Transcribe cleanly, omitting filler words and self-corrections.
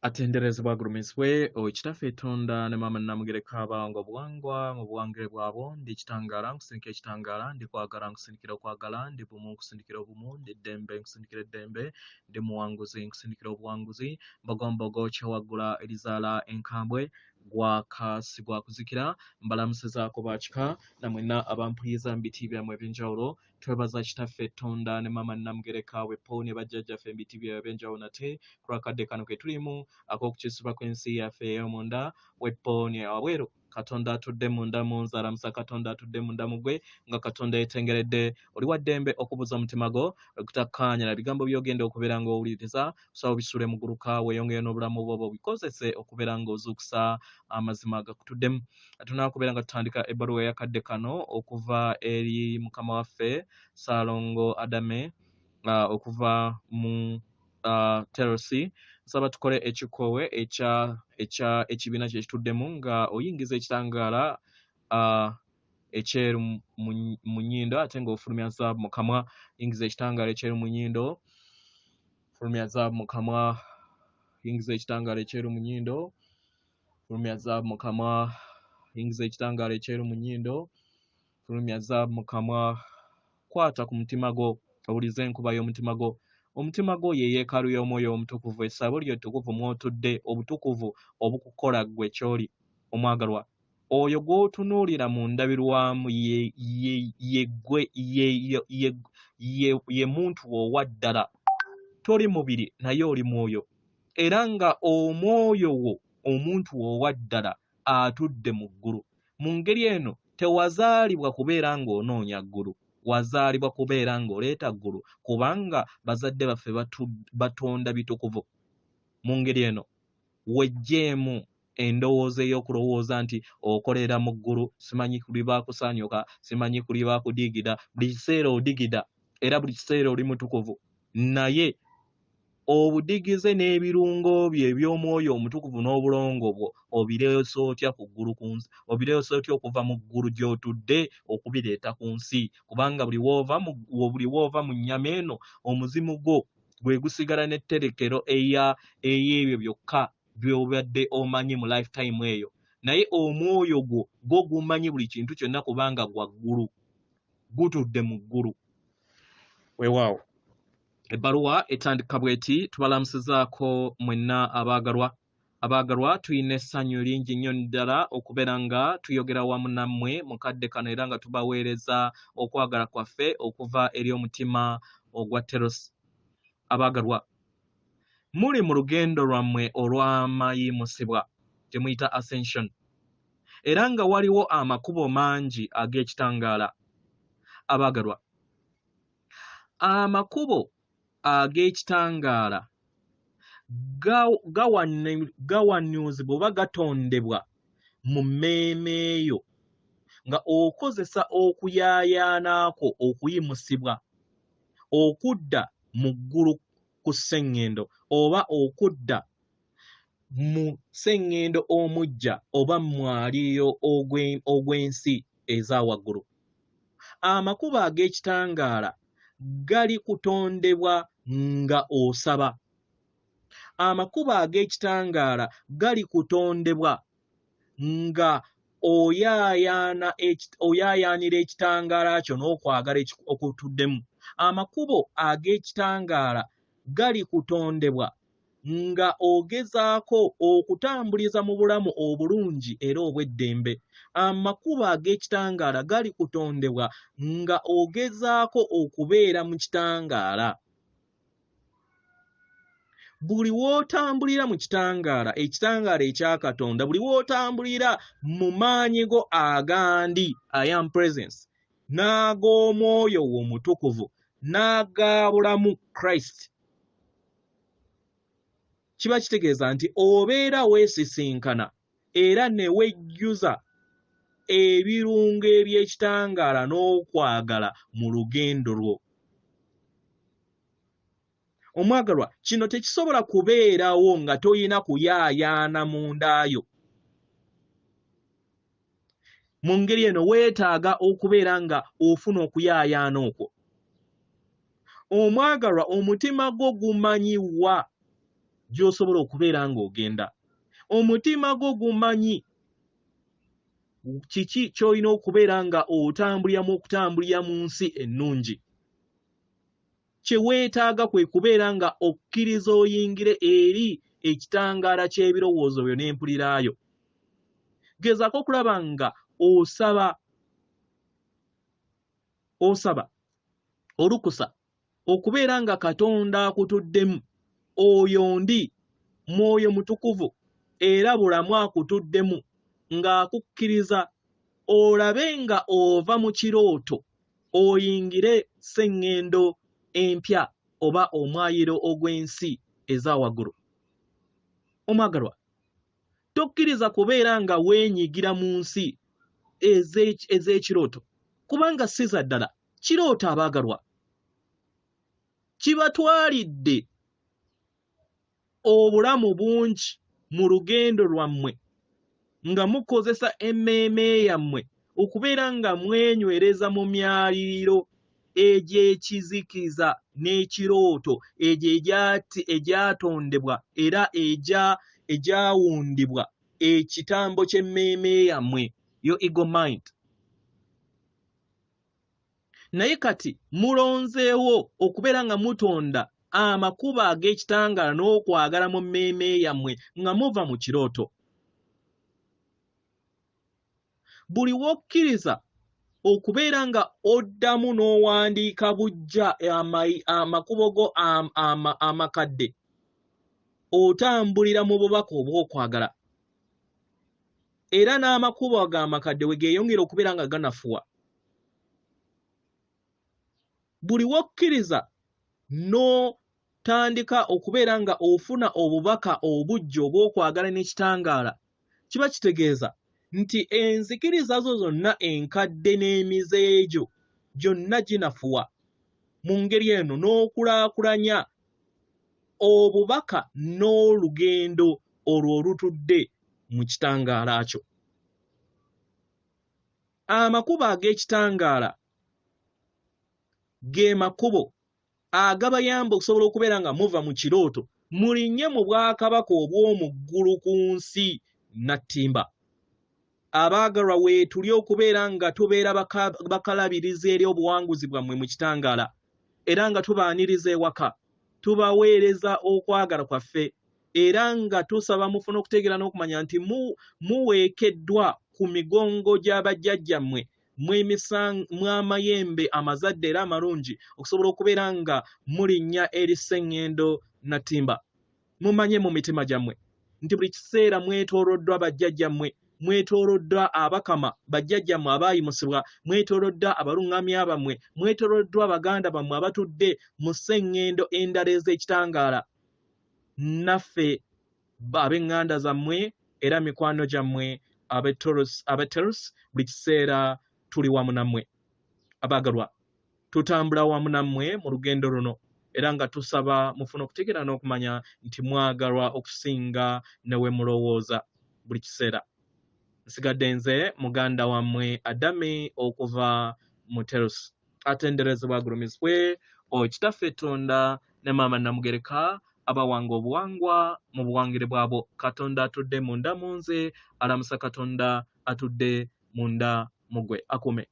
atenderezebwa gurumiswe ekitaffe etonda ne mama namugereka abango obuwangwa mu buwangire bwabo ndi kitangala nkusindikira ekitangala ndi kwagala nkusindikira okwagala ndi bumu nkusindikira obumu ndi ddembe nkusindikira eddembe ndi muwanguzi nkusindikira obuwanguzi mbogombogo kyewaggula erizaala enkambwe gwakasibwa kuzikira mbalamusizaako bakika namwena abampuliza mu biti byammwe eby'enjawulo twebaza kitaffe etonda ne mama namugereka wepo ne bajjajjaffe mu biti byabwe eby'enjawulo nate kulwakadde kano ke tulimu ak'okukisibwa kw'ensi yaffe ey'omunda wepo ne wabweru katonda atudde munda mu nze alamusa katonda atudde munda mu gwe nga katonda yetengeredde oli wa ddembe okubuza omutima gwo okutakkaanya na bigambo by'ogenda okubeera ng'owuliriza kusaba bisule mu gguluka weeyongere n'obulamu bwo bikozese okubeera ng'ozuukusa amazima agakutuddemu tunaakubeera nga tutandika ebbaluwa eyakadde kano okuva eri mukama waffe Ssalongo Adame okuva mu Terosi nsaba tukole ekikoowe ekibiina kye kituddemu nga oyingiza ekitangaala ekyeru mu nnyindo ate ng'ofulumya zaabu mu kamwa yingiza ekitangaala ekyeru mu nnyindo fulumya zaabu mu kamwa yingiza ekitangaala ekyeru mu nnyindo fulumya zaabu mu kamwa yingiza ekitangaala ekyeru mu nnyindo fulumya zaabu mu kamwa kwata ku mutima gwo owulize enkuba y'omutima gwo omutima gwo ye yeekaalu y'omwoyo omutukuvu essabo lyo ttukuvu mw'otudde obutukuvu obukukola ggwe ky'oli omwagalwa oyo gw'otunuulira mu ndabirwamu ye muntu owa ddala toli mubiri naye oli mwoyo era nga omwoyo wo omuntu owa ddala atudde mu ggulu mu ngeri eno tewazaalibwa kubeera ng'onoonya ggulu wazaalibwa kubeera ng'oleeta ggulu kubanga bazadde baffe batonda bitukuvu mu ngeri eno wejjeemu endowooza ey'okulowooza nti okolera mu ggulu simanyi kuli baakusaanyuka simanyi kuli baakudigida buli kiseera odigida era buli kiseera oli mutukuvu naye obudigize n'ebirungo bye eby'omwoyo omutukuvu n'obulongo bwo obireese otya ku ggulu ku nsi obireese otya okuva mu ggulu gy'otudde okubireeta ku nsi kubanga buli woova mu nnyama eno omuzimu gwo gwe gusigala n'etterekero ey'ebyo byokka by'obadde omanyi mu lifetime eyo naye omwoyo gwo gumanyi buli kintu kyonna kubanga gwa ggulu gutudde mu ggulu weewaawo ebbaluwa etandika bw'eti tubalamusizaako mwenna abaagalwa tulina essanyu lingi nnyo ddala okubeera nga tuyogera wamu nammwe mu kadde kano era nga tubaweereza okwagala kwaffe okuva eri omutima ogwa terosi abaagalwa muli mu lugendo lwammwe olw'amayimusibwa gye muyita ascension era nga waliwo amakubo mangi ag'ekitangaala abaagalwa amakubo ag'ekitangaala gawanyuuzibwa oba gatondebwa mu mmeeme eyo nga okozesa okuyaayaanaako okuyimusibwa okudda mu ggulu ku sseŋŋendo oba okudda mu sseŋŋendo omujja oba mwaliiro ogw'ensi eza waggulu amakubo ag'ekitangaala gali kutondebwa nga osaba amakubo ag'ekitangaala gali kutondebwa nga oyaayaanira ekitangaala kyo n'okwagala okutuddemu amakubo ag'ekitangaala gali kutondebwa nga ogezaako okutambuliza mu bulamu obulungi era obw'eddembe amakubo ag'ekitangaala gali kutondebwa nga ogezaako okubeera mu kitangaala buli w'otambulira mu kitangaala ekitangaala ekya Katonda buli w'otambulira mu maanyi go agandi I am presence n'ag'omwoyo wo omutukuvu n'aga bulamu Christ kiba kitegeeza nti obeera weesisinkana era ne wejjuza ebirungo eby'ekitangaala n'okwagala mu lugendo lwo omwagalwa kino tekisobola kubeerawo nga toyina kuyaayaana mundaayo mu ngeri eno weetaaga okubeera nga ofuna okuyaayaana okwo omwagalwa omutima gwo gumanyiwa gy'osobola okubeera ng'ogenda. Omutima gwo gumanyi kiki ky'olina okubeera nga otambuliramu okutambulira mu nsi ennungi. Kye weetaaga kwe kubeera nga okkiriza oyingire eri ekitangaala ky'ebirowoozo byo n'empuliraayo. Gezaako okulaba nga osaba olukusa okubeera nga Katonda akutuddemu, oyo ndi Mwoyo Mutukuvu era bulamu akutuddemu ng'akukkiriza olabe nga ova mu kirooto oyingire sseŋŋendo empya oba omwayiro ogw'ensi eza waggulu. Omwagalwa, tokkiriza kubeera nga weenyigira mu nsi ez'ekirooto, kubanga si za ddala. Kirooto abaagalwa kibatwalidde obulamu bungi mu lugendo lwammwe nga mukozesa emmeeme yammwe okubeera nga mwenywereza mu myaliriro egy'ekizikiza n'ekirooto egyo egyatondebwa era egyawundibwa ekitambo ky'emmeeme yammwe, yo ego mind. Naye kati mulonzeewo okubeera nga mutonda amakubo ag'ekitangaala n'okwagala mu mmeeme yammwe nga muva mu kirooto. Buli wokkiriza okubeera nga oddamu n'owandiika buggya amakubo go amakadde, otambulira mu bubaka obw'okwagala. Era n'amakubo ago amakadde we geeyongera okubeera nga ganafuwa. Buli wokkiriza n'otandika okubeera nga ofuna obubaka obuggya obw'okwagala n'ekitangaala, kiba kitegeeza nti enzikiriza zo zonna enkadde n'emize egyo gyonna ginafuwa mu ngeri eno n'okulaakulanya obubaka n'olugendo olwo olutudde mu kitangaala kyo. Amakubo ag'ekitangaala ge makubo agabayamba okusobola okubeera nga muva mu kirooto mulinnye mu bwakabaka obw'omu ggulu ku nsi nattimba. Abaagalwa weetuli okubeera nga tubeera bakalabiriza eri obuwanguzi bwammwe mu kitangaala era nga tubaaniriza ewaka, tubaweereza okwagala kwaffe era nga tusaba mufuna okutegeera n'okumanya nti muweekeddwa ku migongo gy'abajjajjammwe mw'amayembe amazadde era amalungi okusobola okubeera nga mulinnya eri sseŋŋendo nattimba. Mumanye mu mitima gyammwe nti buli kiseera mwetooloddwa bajjajjammwe, mwetooloddwa abakama bajjajjammwe abaayimusibwa, mwetooloddwa abaluŋŋamya bammwe, mwetooloddwa baganda bammwe abatudde mu sseŋŋendo endala ez'ekitangaala. Naffe ab'eŋŋanda zammwe era mikwano gyammwe abeterusi buli kiseera tuli wamu nammwe. Abaagalwa, tutambula wamu nammwe mu lugendo luno era nga tusaba mufuna okutegeera n'okumanya nti mwagalwa okusinga ne we mulowooza buli kiseera. Nsigadde nze muganda wammwe Adami okuva mu Terusi. Atenderezebwa agulumizibwe Kitaffe Tonda ne Maama Namugereka abawanga obuwangwa mu buwangire bwabo. Katonda atudde munda mu nze, alamusa Katonda atudde munda mu ggwe. Akume.